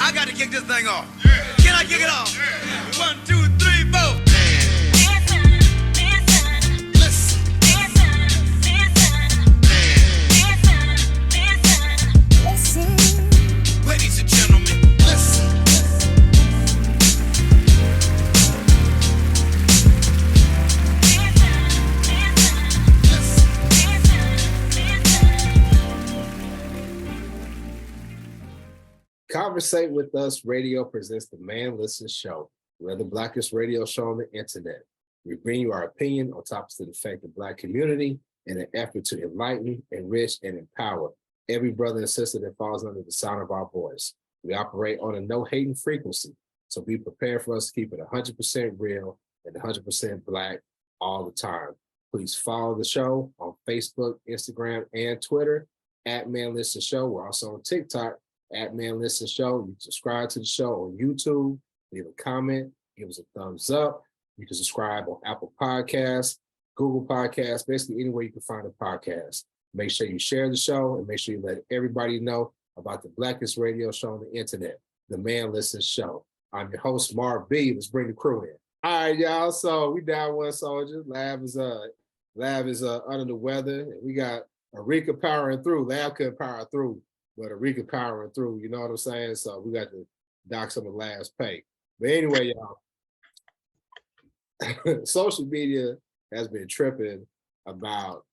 I got to kick this thing off. Can I kick it off? 1, 2, 3, 4. Ladies and gentlemen, listen. Conversate with Us Radio presents the Man Listen Show. We're the blackest radio show on the internet. We bring you our opinion on topics that affect the Black community in an effort to enlighten, enrich, and empower every brother and sister that falls under the sound of our voice. We operate on a no-hating frequency, so be prepared for us to keep it 100% real and 100% Black all the time. Please follow the show on Facebook, Instagram, and Twitter at Man Listen Show. We're also on TikTok at Man Listen Show. You can subscribe to the show on YouTube, leave a comment, give us a thumbs up. You can subscribe on Apple Podcasts, Google Podcasts, basically anywhere you can find a podcast. Make sure you share the show and make sure you let everybody know about the blackest radio show on the internet, the Man Listen Show. I'm your host, Marv B. Let's bring the crew in. All right, y'all. So we down one soldier. Lav is under the weather. And we got Arika powering through. Lav couldn't power through, but Arika powering through. You know what I'm saying? So we got to dock some of Lav's pay. But anyway, y'all, social media has been tripping about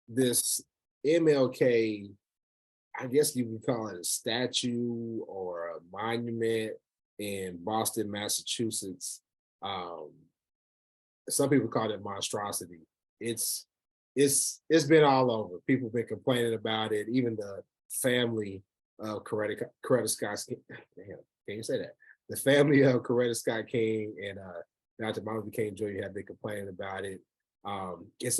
this MLK, I guess you would call it a statue or a monument in Boston, Massachusetts. Some people call it monstrosity. It's been all over. People have been complaining about it. Even the family of Coretta Scott King, damn, can you say that? The family of Coretta Scott King and Dr. Martin Luther King Jr. have been complaining about it. It's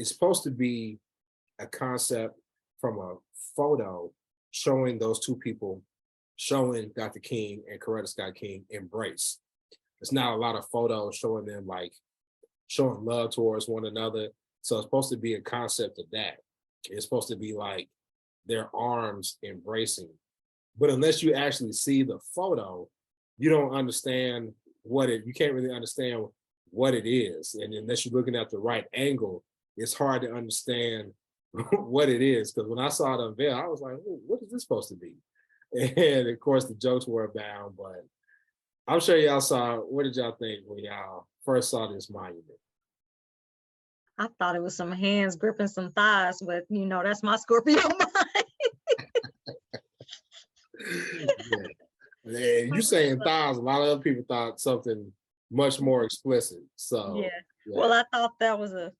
supposed to be a concept from a photo showing those two people, showing Dr. King and Coretta Scott King embrace. There's not a lot of photos showing them like showing love towards one another. So it's supposed to be a concept of that. It's supposed to be like their arms embracing. But unless you actually see the photo, you don't understand you can't really understand what it is. And unless you're looking at the right angle, it's hard to understand what it is. Because when I saw it unveiled, I was like, what is this supposed to be? And of course, the jokes were abound, but I'm sure y'all saw, what did y'all think when y'all first saw this monument? I thought it was some hands gripping some thighs, but that's my Scorpio mind. Yeah, you saying thighs, a lot of other people thought something much more explicit. So yeah. Well, I thought that was a,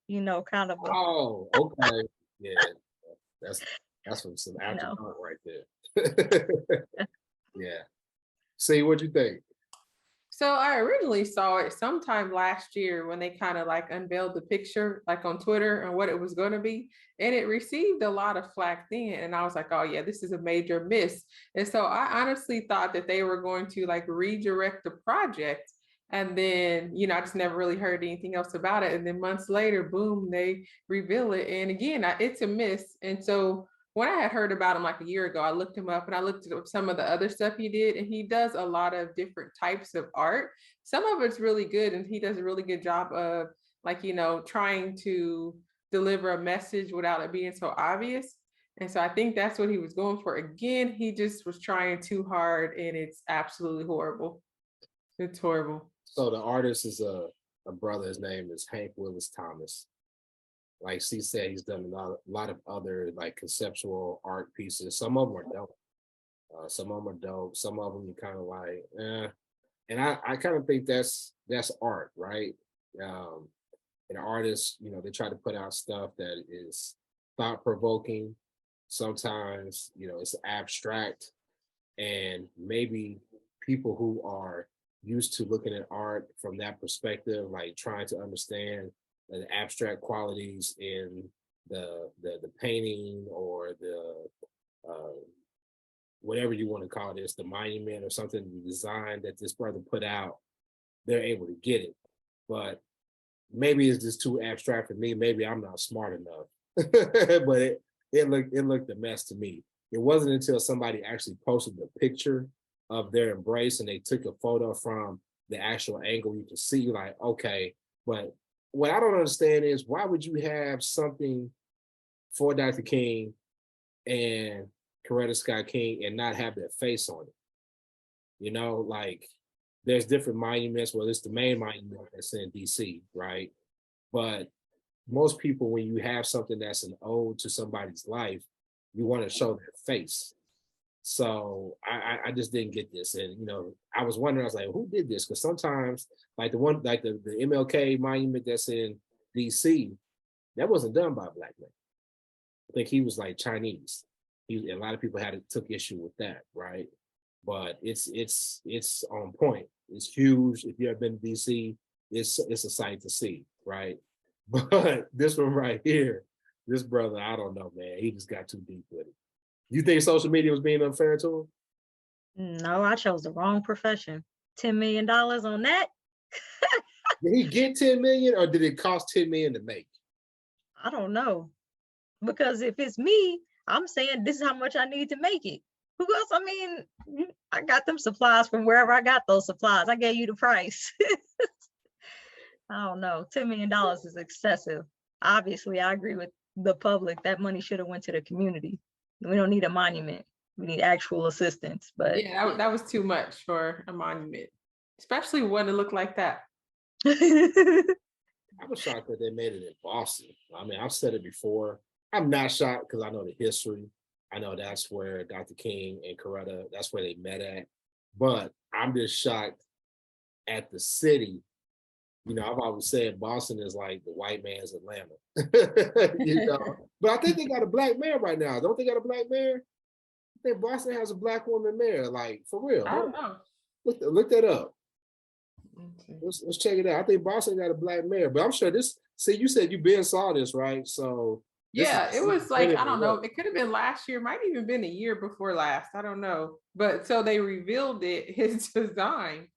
kind of a. Oh, okay. Yeah. That's from some afterthought right there. Yeah. See, what'd you think? So I originally saw it sometime last year when they kind of like unveiled the picture like on Twitter and what it was going to be. And it received a lot of flack then. And I was like, oh yeah, this is a major miss. And so I honestly thought that they were going to like redirect the project. And then, I just never really heard anything else about it. And then months later, boom, they reveal it. And again, it's a miss. And so when I had heard about him like a year ago, I looked him up and I looked at some of the other stuff he did, and he does a lot of different types of art. Some of it's really good, and he does a really good job of trying to deliver a message without it being so obvious. And so I think that's what he was going for. Again, he just was trying too hard, and it's absolutely horrible. It's horrible. So the artist is a brother. His name is Hank Willis Thomas. Like she said, he's done a lot of other like conceptual art pieces. Some of them are dope. Some of them are dope. Some of them you kind of like, eh. And I kind of think that's art, right? And artists, they try to put out stuff that is thought-provoking. Sometimes, it's abstract. And maybe people who are used to looking at art from that perspective, like trying to understand the abstract qualities in the painting or the whatever you want to call this, the monument or something, the design that this brother put out, they're able to get it. But maybe it's just too abstract for me. Maybe I'm not smart enough. But it looked a mess to me. It wasn't until somebody actually posted the picture of their embrace and they took a photo from the actual angle, you can see like, okay, but what I don't understand is why would you have something for Dr. King and Coretta Scott King and not have their face on it? You know, like there's different monuments. Well, it's the main monument that's in DC, right? But most people, when you have something that's an ode to somebody's life, you want to show their face. So I just didn't get this. And, you know, I was wondering, I was like, who did this? Because sometimes like the one, like the MLK monument that's in DC, that wasn't done by a black man. I think he was like Chinese. A lot of people took issue with that, right? But it's on point. It's huge. If you ever been to DC, it's a sight to see, right? But this one right here, this brother, I don't know, man. He just got too deep with it. You think social media was being unfair to him? No, I chose the wrong profession. $10 million on that? Did he get 10 million or did it cost 10 million to make? I don't know. Because if it's me, I'm saying this is how much I need to make it. Who else? I mean, I got them supplies from wherever I got those supplies. I gave you the price. I don't know. $10 million is excessive. Obviously, I agree with the public. That money should have went to the community. We don't need a monument. We need actual assistance. But yeah, that was too much for a monument, especially when it looked like that. I was shocked that they made it in Boston. I mean, I've said it before. I'm not shocked because I know the history. I know that's where Dr. King and Coretta, that's where they met at. But I'm just shocked at the city. You know, I've always said Boston is like the white man's Atlanta. You know, but I think they got a black mayor right now. Don't they got a black mayor? I think Boston has a black woman mayor. Like for real. I don't know. Look that up. Let's check it out. I think Boston got a black mayor, but I'm sure this. See, you said you been saw this, right? So yeah, it was like I don't know. It could have been last year. Might even been a year before last. I don't know. But so they revealed his design.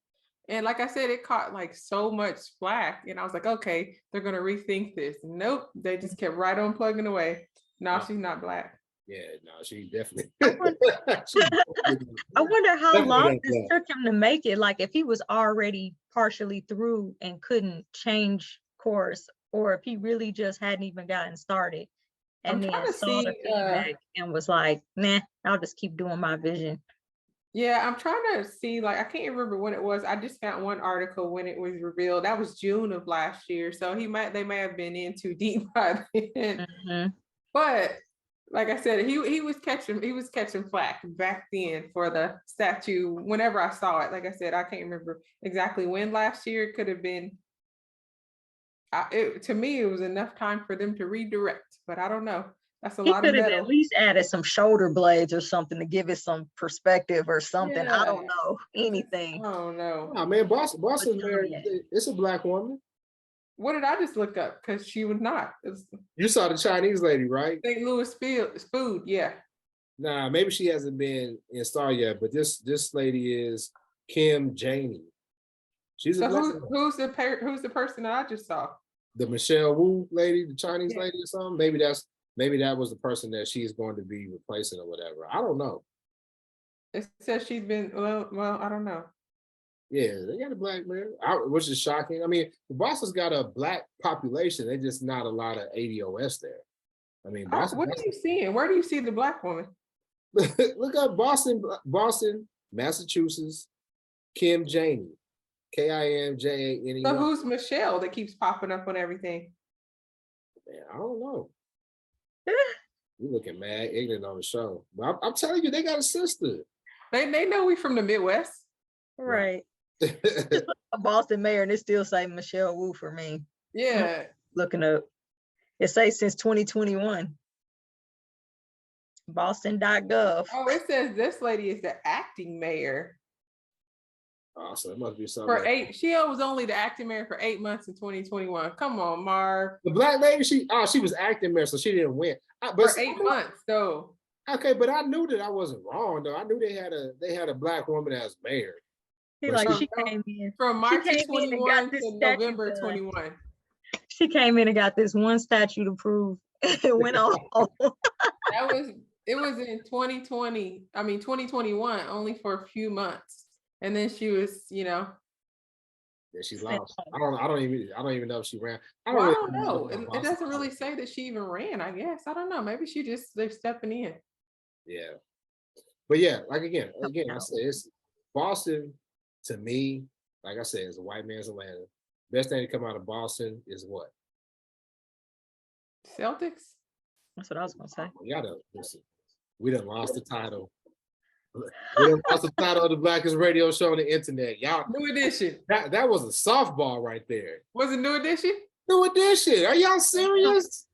And like I said, it caught like so much flack. And I was like, okay, they're going to rethink this. Nope. They just kept right on plugging away. No, she's not black. Yeah, no, she definitely. I wonder how long this took him to make it. Like if he was already partially through and couldn't change course, or if he really just hadn't even gotten started and then saw the feedback and was like, nah, I'll just keep doing my vision. Yeah, I'm trying to see, like, I can't remember when it was. I just found one article when it was revealed. That was June of last year. So they may have been in too deep by then. Mm-hmm. But like I said, he was catching flack back then for the statue whenever I saw it. Like I said, I can't remember exactly when last year. It could have been, to me, it was enough time for them to redirect, but I don't know. That's a lot of metal. He could have at least added some shoulder blades or something to give it some perspective or something. Yeah. I don't know. Anything. I don't know. Oh man, Boston married. It's a black woman. What did I just look up? Because she was not. You saw the Chinese lady, right? St. Louis food, yeah. Nah, maybe she hasn't been in star yet, but this lady is Kim Janey. She's so who's the person that I just saw? The Michelle Wu lady, the Chinese lady or something. Maybe that was the person that she's going to be replacing or whatever. I don't know. It says she's been, well, I don't know. Yeah, they got a black mayor, which is shocking. I mean, Boston's got a black population. There's just not a lot of ADOS there. I mean, Boston. What are you seeing? Where do you see the black woman? Look up Boston, Massachusetts, Kim Janey, KIMJANE. So who's Michelle that keeps popping up on everything? Man, I don't know. You looking mad ignorant on the show. But I'm telling you, they got a sister. They know we from the Midwest. Right. A Boston mayor, and it still say Michelle Wu for me. Yeah. Looking up. It says since 2021. Boston.gov. Oh, it says this lady is the acting mayor. Oh, so it must be something. She was only the acting mayor for 8 months in 2021. Come on, Marv. The black lady, she was acting mayor, so she didn't win. But for 8 months, though. Okay, but I knew that I wasn't wrong, though. I knew they had a black woman as mayor. She came in from March 21 to November 21. She came in and got this one statue to prove it went on. It was in 2021, only for a few months. And then she was, Yeah, she lost. I don't even know if she ran. I don't well, I really don't know. about It Boston. doesn't really say that she even ran, I guess. I don't know. Maybe they're stepping in. Yeah. But yeah, like again, I say it's Boston to me, like I said, is a white man's Atlanta. Best thing to come out of Boston is what? Celtics? That's what I was gonna say. Y'all don't listen. We done lost the title. We done lost the title of the blackest radio show on the internet. Y'all, New Edition. that was a softball right there. Was it New Edition? New Edition. Are y'all serious?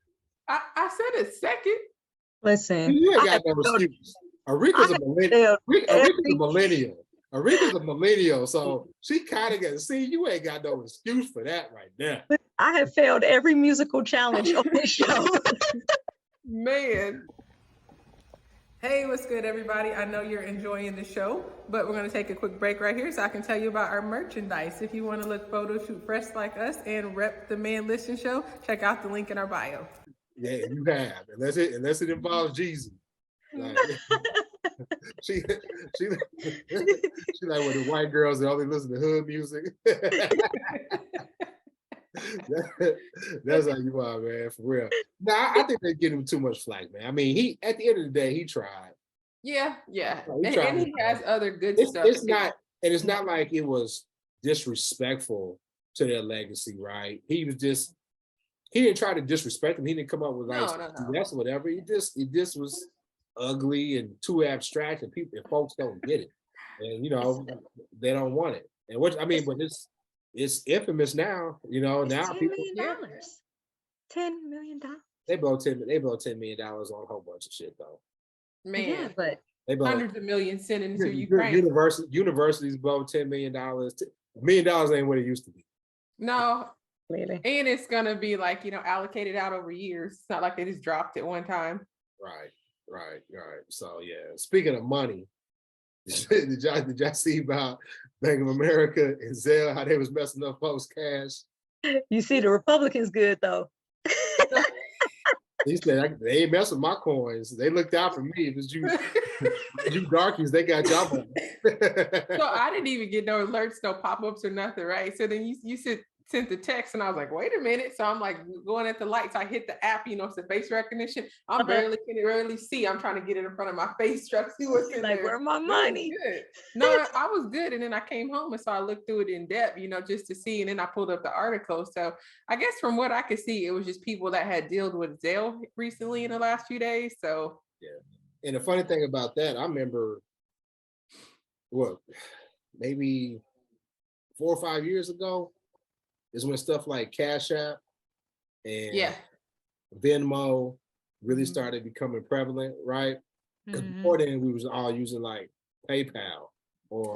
I said it second. Listen, You ain't I got have no failed- excuse. Arika's a I have millennial. failed Arika's a every- millennial. Arika's a millennial, so she kind of got. See, you ain't got no excuse for that right there. I have failed every musical challenge on this show. Man. Hey, what's good, everybody? I know you're enjoying the show, but we're going to take a quick break right here so I can tell you about our merchandise. If you want to look photo shoot fresh like us and rep the Man Listen Show, check out the link in our bio. Yeah, you have. Unless it involves Jeezy. Like, she like with the white girls that only listen to hood music. That's how you are, man, for real. Nah, I think they give him too much flack, man. I mean, he at the end of the day, he tried. Yeah. He And he has other good stuff. It's not, and it's not like it was disrespectful to their legacy, right? He didn't try to disrespect them. He didn't come up with like No. that's whatever. It just was ugly and too abstract, and folks don't get it, and they don't want it. And what I mean, but it's infamous now. Now $10 people million. $10 million. they blow $10 million on a whole bunch of shit though. Man, Yeah, but They blow hundreds of millions sent into Ukraine. Universities blow $10 million. $1 million ain't what it used to be. No. really, And it's going to be like, allocated out over years. It's not like they just dropped it one time. Right. So yeah, speaking of money, did y'all see about Bank of America and Zelle, how they was messing up folks' cash? you see the Republicans good though. He said they ain't messing with my coins. They looked out for me. If it's you darkies, they got y'all money. So I didn't even get no alerts, no pop-ups or nothing, right? So then you sent the text and I was like, wait a minute. So I'm like going at the lights. I hit the app, it's the face recognition. I'm barely see. I'm trying to get it in front of my face, try to see what's in Like, there. where my money? Good. No, I was good. And then I came home and so I looked through it in depth, just to see. And then I pulled up the article. So I guess from what I could see, it was just people that had dealt with Zelle recently in the last few days. So yeah. And the funny thing about that, I remember maybe 4 or 5 years ago is when stuff like Cash App and Venmo really started becoming prevalent, right? Because before then we was all using like PayPal or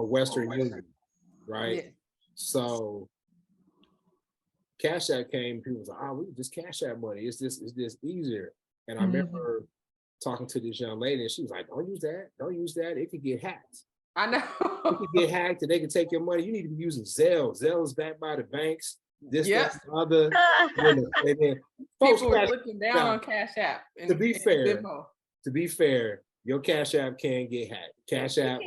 Western Union, right? Yeah. So Cash App came, people was like, we just Cash App money. It's just easier. And I remember talking to this young lady and she was like, don't use that. It could get hacked. I know. You can get hacked and they can take your money. You need to be using Zelle. Zelle is backed by the banks. This, that, and other. And then people were looking down on Cash App. To be fair, your Cash App can get hacked. Cash App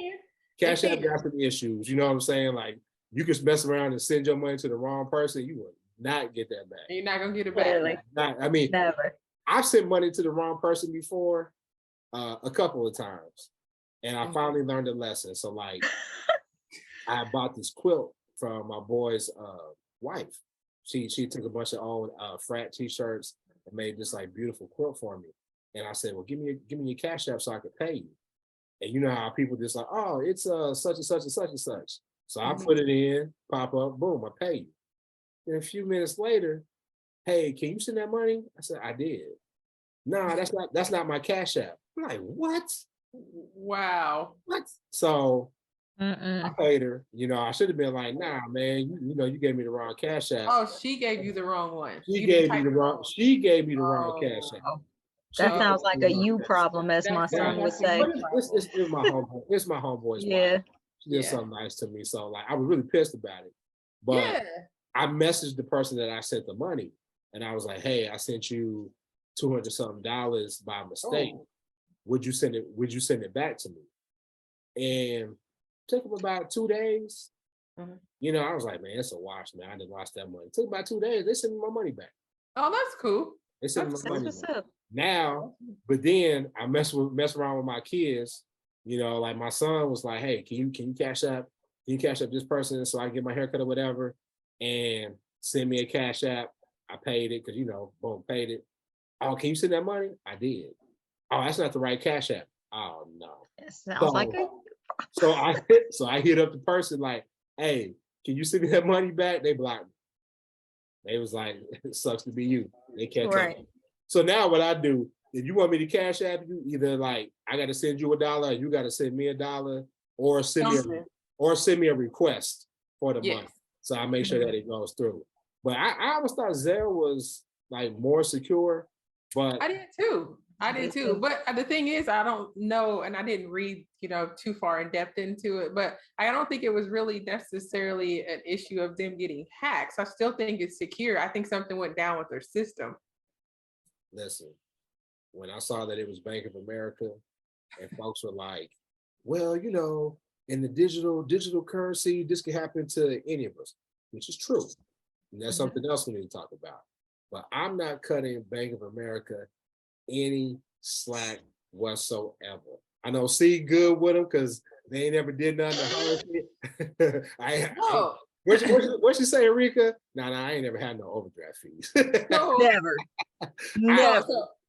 got some issues. You know what I'm saying? Like you can mess around and send your money to the wrong person. You will not get that back. You're not gonna get it back. Never. I've sent money to the wrong person before, a couple of times. And I finally learned a lesson. So like I bought this quilt from my boy's wife. She took a bunch of old frat t-shirts and made this like beautiful quilt for me. And I said, well, give me your Cash App so I can pay you. And you know how people just like, oh, it's such and such and such and such. So I put it in, pop up, boom, I pay you. And a few minutes later, hey, can you send that money? I said, I did. No, that's not my Cash App. I'm like, what? Wow. What? So I paid her. I should have been like, nah, man, you gave me the wrong Cash App. Oh, she gave you the wrong one. She gave me the wrong Cash App. That sounds like a you problem, as my son would say. It's my homeboy. It's my homeboy's wife. She did something nice to me. So like I was really pissed about it. But I messaged the person that I sent the money and I was like, hey, I sent you $200 something by mistake. would you send it back to me? And took him about 2 days. You know, I was like, man, it's a wash, man. I didn't wash that money. It took about 2 days. They sent me my money back. Oh, that's cool. They sent me my money What's back. up? Now, but then I mess around with my kids. You know, like my son was like, hey, can you cash up? Can you cash up this person so I can get my haircut or whatever? And send me a cash app. I paid it because, you know, boom, paid it. Oh, can you send that money? I did. Oh, that's not the right cash app. Oh no. It sounds like a So I hit up the person like, hey, can you send me that money back? They blocked me. They was like, it sucks to be you. They can't tell me. So now what I do, if you want me to cash app you, either like I gotta send you $1, or you gotta send me $1, or send me a request for the money. So I make sure that it goes through. But I always thought Zelle was like more secure. But I did too. But the thing is, I don't know, and I didn't read, you know, too far in depth into it, but I don't think it was really necessarily an issue of them getting hacked. I still think it's secure. I think something went down with their system. Listen, when I saw that it was Bank of America and folks were like, well, you know, in the digital currency, this could happen to any of us, which is true. And that's something else we need to talk about. But I'm not cutting Bank of America any slack whatsoever. I know C good with them because they ain't never did nothing to hurt me. What she say, Rika? No, I ain't never had no overdraft fees. Never. I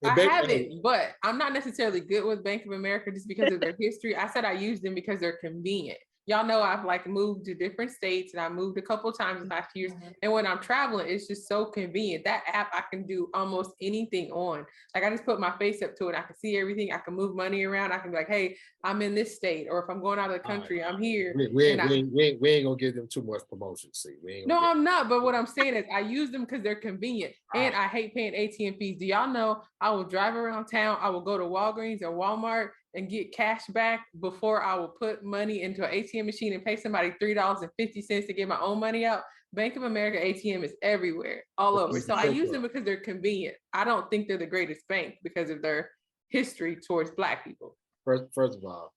haven't, but I'm not necessarily good with Bank of America just because of their history. I said I use them because they're convenient. Y'all know I've like moved to different states and I moved a couple of times in the last years. And when I'm traveling, it's just so convenient. That app, I can do almost anything on. Like I just put my face up to it. I can see everything. I can move money around. I can be like, hey, I'm in this state. Or if I'm going out of the country, I'm here. We ain't gonna give them too much promotion. See, I'm not. But what I'm saying is I use them because they're convenient. And I hate paying ATM fees. Do y'all know I will drive around town. I will go to Walgreens or Walmart and get cash back before I will put money into an ATM machine and pay somebody $3.50 to get my own money out. Bank of America ATM is everywhere, all over. So I use them because they're convenient. I don't think they're the greatest bank because of their history towards Black people. First of all,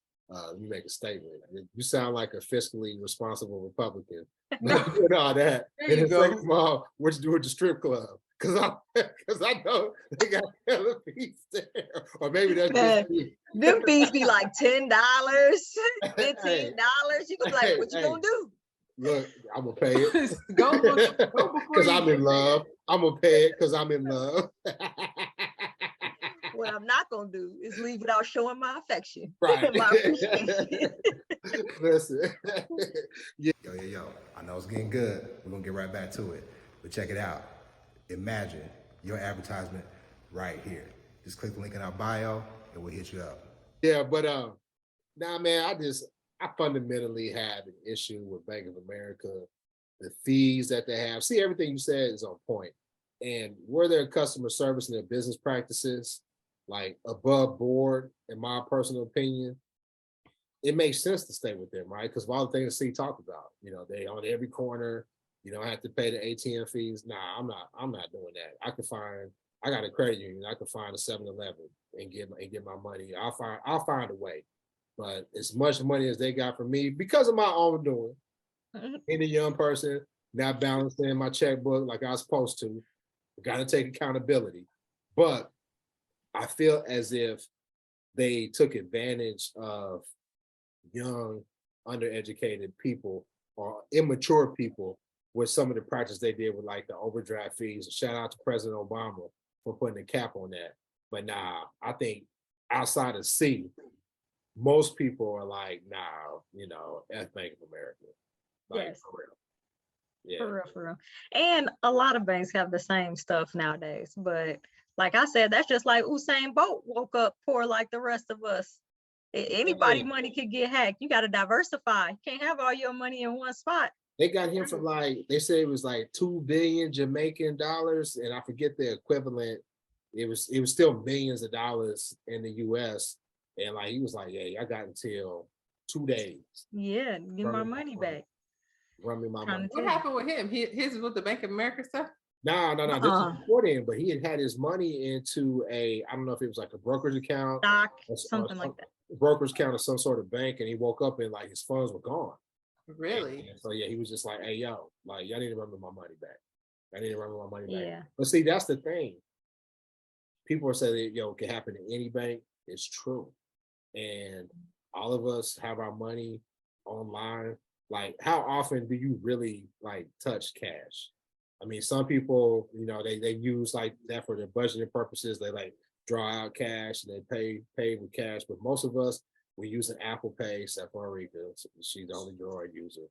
you make a statement. You sound like a fiscally responsible Republican. And all that. There you go. Second of all, what you do at the strip club? Because I know they got hella fees there. Or maybe that's just me. Them fees be like $10, $15. You can be like, what you gonna do? Look, I'm gonna pay it. Go Because I'm in love. I'm gonna pay it because I'm in love. What I'm not gonna do is leave without showing my affection. Right. My appreciation. Listen. Yo. I know it's getting good. We're gonna get right back to it. But check it out. Imagine your advertisement right here. Just click the link in our bio and we'll hit you up. Yeah, but nah, man, I fundamentally have an issue with Bank of America, the fees that they have. See, everything you said is on point. And were their customer service and their business practices like above board, in my personal opinion, it makes sense to stay with them, right? Because of all the things C talked about, you know, they on every corner. You don't have to pay the ATM fees. Nah, I'm not doing that. I got a credit union. I can find a 7-Eleven and get my money. I'll find a way. But as much money as they got from me, because of my own doing, being a young person, not balancing my checkbook like I was supposed to, gotta take accountability. But I feel as if they took advantage of young, undereducated people or immature people with some of the practice they did with like the overdraft fees. Shout out to President Obama for putting a cap on that. But nah, I think outside of C, most people are like, nah, you know, F Bank of America. Like, Yes. for real. Yeah. For real. And a lot of banks have the same stuff nowadays. But like I said, that's just like Usain Bolt woke up poor like the rest of us. Anybody money could get hacked. You got to diversify. You can't have all your money in one spot. They got him for like, they said it was like 2 billion Jamaican dollars, and I forget the equivalent. It was still millions of dollars in the US. And like he was like, hey, I got until 2 days. Yeah, get my money back. Run me my money. What happened with him? His was with the Bank of America stuff? No. This Uh-uh. is before then, but he had his money into I don't know if it was like a brokerage account, Stock, or something like that. brokerage account of some sort of bank, and he woke up and like his funds were gone. Really? And so yeah, he was just like, hey yo, like y'all need to remember my money back. I need to remember my money back. Yeah. But see, that's the thing. People are saying, yo, it can happen to any bank. It's true. And all of us have our money online. Like, how often do you really like touch cash? I mean, some people, you know, they use like that for their budgeting purposes. They like draw out cash and they pay with cash. But most of us, we use an Apple Pay, except for Rika. She's the only Droid user.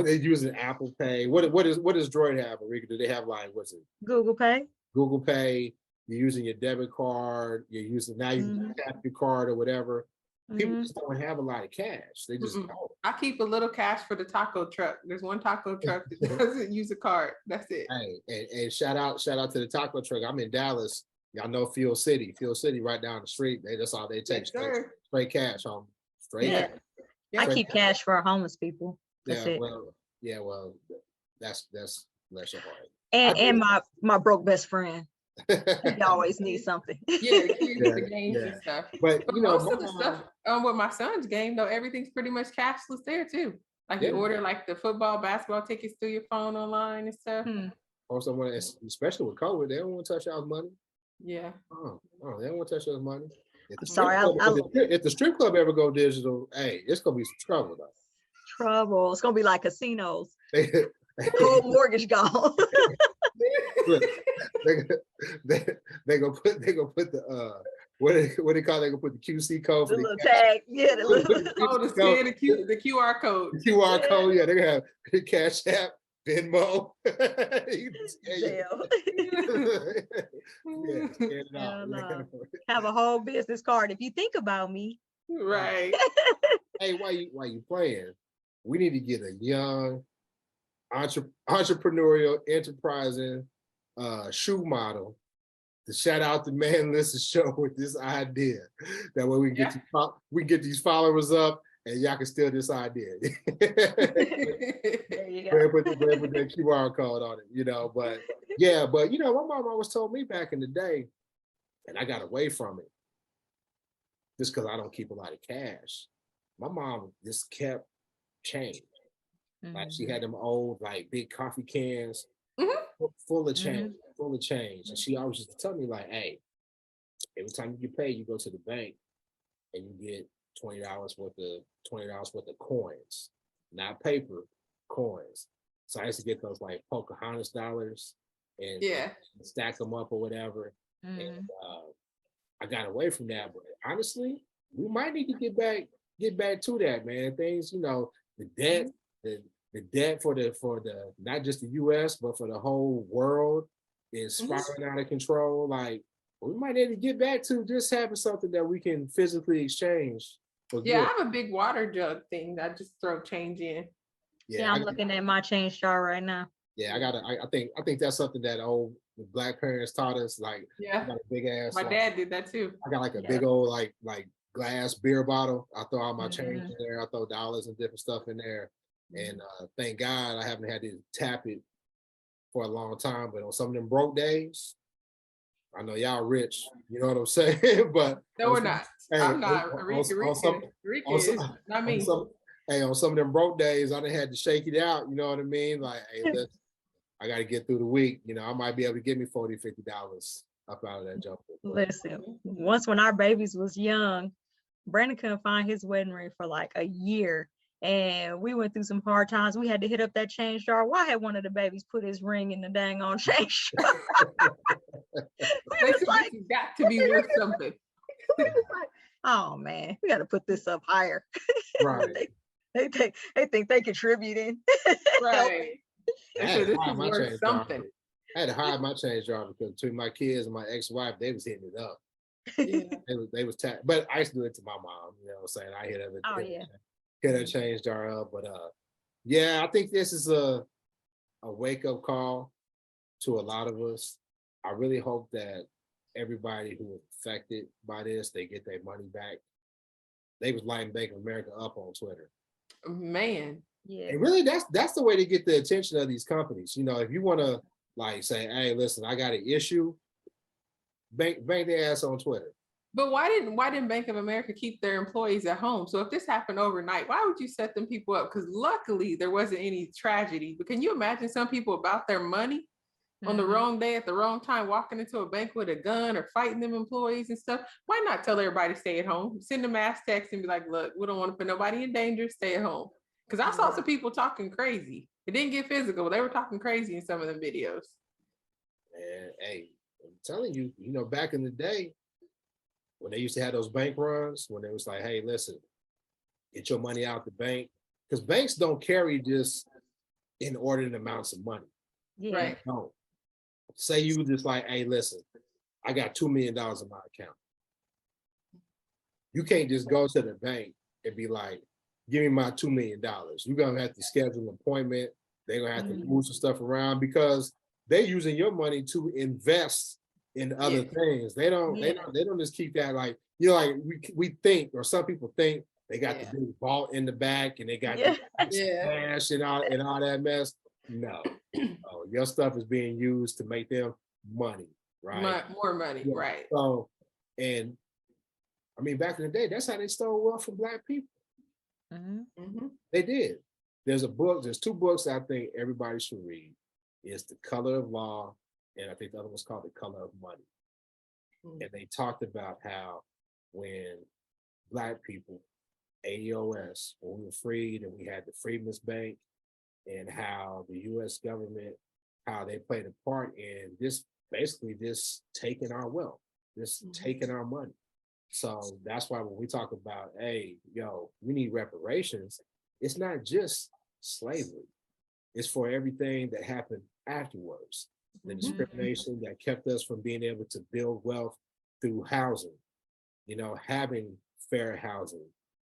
They use an Apple Pay. What does Droid have, Rika? Do they have like, what's it? Google Pay. Google Pay. You're using your debit card. You're using now you tap your card or whatever. People just don't have a lot of cash. They just don't. I keep a little cash for the taco truck. There's one taco truck that doesn't use a card. That's it. Hey, and shout out to the taco truck. I'm in Dallas. Y'all know Fuel City right down the street. That's all they take. Straight cash home. Straight Yeah. cash. I keep cash for homeless people. That's it. Well, that's bless your heart. And my broke best friend. He always needs something. The games and stuff. But you know, most of the stuff with my son's game, though, everything's pretty much cashless there too. Like you order like the football, basketball tickets through your phone online and stuff. Or someone, especially with COVID, they don't want to touch y'all's money. Yeah. Oh, they don't want to touch y'all's money. I'm sorry. If the strip club ever go digital, hey, it's gonna be some trouble though. Trouble. It's gonna be like casinos. Whole mortgage gone. they gonna put the what they call it? They gonna put the QC code for the little tag. Yeah, the little the QR code. The QR code. Yeah, they're gonna have Cash App, Venmo. Have a whole business card if you think about me. Right. Hey, why you playing? We need to get a young entrepreneurial, enterprising shoe model to shout out the Man Listen Show with this idea. That way we can get these followers up, and y'all can steal this idea. There you go. Put that QR code on it, you know. But yeah, but you know, my mom always told me back in the day, and I got away from it just because I don't keep a lot of cash. My mom just kept change. Like she had them old, like big coffee cans full of change, And she always used to tell me, like, hey, every time you get paid, you go to the bank and you get $20 worth of coins, not paper, coins. So I used to get those like Pocahontas dollars and stack them up or whatever. And I got away from that. But honestly, we might need to get back to that, man. Things, you know, the debt, the debt for the not just the US, but for the whole world is spiraling out of control. Like, we might need to get back to just having something that we can physically exchange. I have a big water jug thing that I just throw change in. Yeah, I'm looking at my change jar right now. Yeah, I think that's something that old Black parents taught us. Like, I got a big ass. My dad did that too. I got like a big old like glass beer bottle. I throw all my change in there. I throw dollars and different stuff in there. And thank God I haven't had to tap it for a long time. But on some of them broke days, I know y'all rich, you know what I'm saying? But no, we're not. I'm not. Rika is not me. On some of them broke days, I done had to shake it out. You know what I mean? Like, hey, I got to get through the week. You know, I might be able to give me $40, $50 up out of that jump. Listen, once when our babies was young, Brandon couldn't find his wedding ring for like a year. And we went through some hard times. We had to hit up that change jar. Why had one of the babies put his ring in the dang on change jar? It's got to be worth something. We was like, oh man, we got to put this up higher. Right. they think they contributing. Right. I had to hide my change jar because between my kids and my ex-wife, they was hitting it up. Yeah. They was but I used to do it to my mom. You know what I'm saying? I hit everything. Oh yeah. Get her change jar up, but I think this is a wake-up call to a lot of us. I really hope that everybody who was affected by this, they get their money back. They was lighting Bank of America up on Twitter. Man, Yeah. And really, that's the way to get the attention of these companies. You know, if you want to like say, hey, listen, I got an issue, bank their ass on Twitter. But why didn't Bank of America keep their employees at home? So if this happened overnight, why would you set them people up? Because luckily there wasn't any tragedy. But can you imagine some people about their money on the wrong day at the wrong time, walking into a bank with a gun or fighting them employees and stuff? Why not tell everybody to stay at home? Send a mass text and be like, look, we don't want to put nobody in danger, stay at home. Because I saw some people talking crazy. It didn't get physical. They were talking crazy in some of them videos. And hey, I'm telling you, you know, back in the day, when they used to have those bank runs, when it was like, hey, listen, get your money out the bank. Because banks don't carry just inordinate amounts of money. Yeah. Right. No. Say you just like, hey, listen, I got $2 million in my account. You can't just go to the bank and be like, give me my $2 million. You're gonna have to schedule an appointment. They're gonna have to move some stuff around because they're using your money to invest in other things. They don't just keep that like, you know, like we think, or some people think they got the big vault in the back and they got the cash and all that mess. No, your stuff is being used to make them money, right? More money, right? So, and I mean, back in the day, that's how they stole wealth from Black people. They did. There's two books I think everybody should read. It's The Color of Law, and I think the other one's called The Color of Money. And they talked about how when Black people, ADOS, when we were freed and we had the Freedmen's Bank, and how the US government, how they played a part in this, basically this taking our wealth, this taking our money. So that's why when we talk about, hey, yo, we need reparations, it's not just slavery. It's for everything that happened afterwards. The discrimination that kept us from being able to build wealth through housing, you know, having fair housing,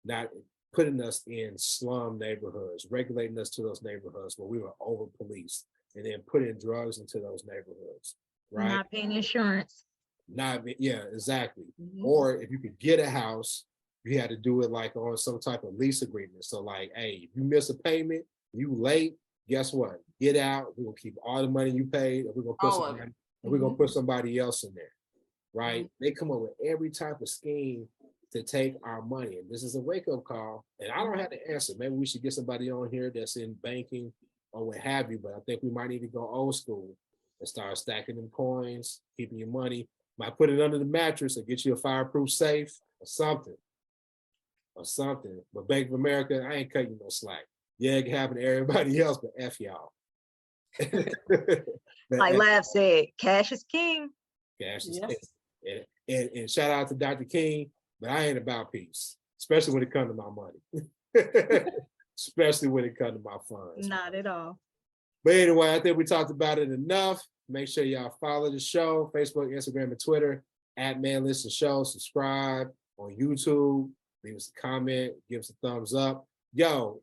not putting us in slum neighborhoods, regulating us to those neighborhoods where we were over policed, and then putting drugs into those neighborhoods, right? Not paying insurance. Exactly. Or if you could get a house, you had to do it like on some type of lease agreement. So like, hey, if you miss a payment, you late, guess what? Get out. We're gonna keep all the money you paid, and we're gonna put somebody else in there, right? They come up with every type of scheme to take our money, and this is a wake-up call. And I don't have the answer. Maybe we should get somebody on here that's in banking or what have you. But I think we might need to go old school and start stacking them coins, keeping your money. Might put it under the mattress or get you a fireproof safe or something. But Bank of America, I ain't cutting you no slack. Yeah, it can happen to everybody else, but F y'all. Like Lav said, cash is king. Cash is king. And shout out to Dr. King, but I ain't about peace, especially when it comes to my money. Especially when it comes to my funds. Not at all. But anyway, I think we talked about it enough. Make sure y'all follow the show, Facebook, Instagram, and Twitter, @ManListenShow. Subscribe on YouTube. Leave us a comment. Give us a thumbs up. Yo,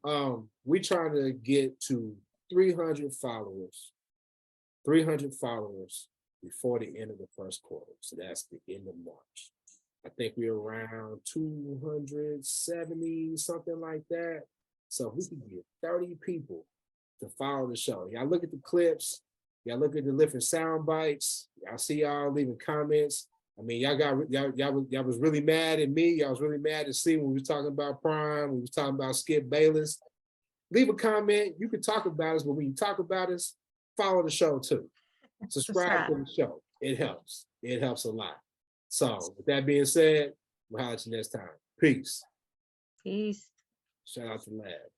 we trying to get to 300 followers. 300 followers before the end of the first quarter. So that's the end of March. I think we're around 270, something like that. So if we can get 30 people to follow the show. Y'all look at the clips. Y'all look at the different sound bites. Y'all see y'all leaving comments. I mean, y'all was really mad at me. Y'all was really mad to see when we was talking about Prime. We was talking about Skip Bayless. Leave a comment. You can talk about us, but when you talk about us, follow the show too. Subscribe to the show. It helps. It helps a lot. So with that being said, we'll holler at you next time. Peace. Peace. Shout out to Lab.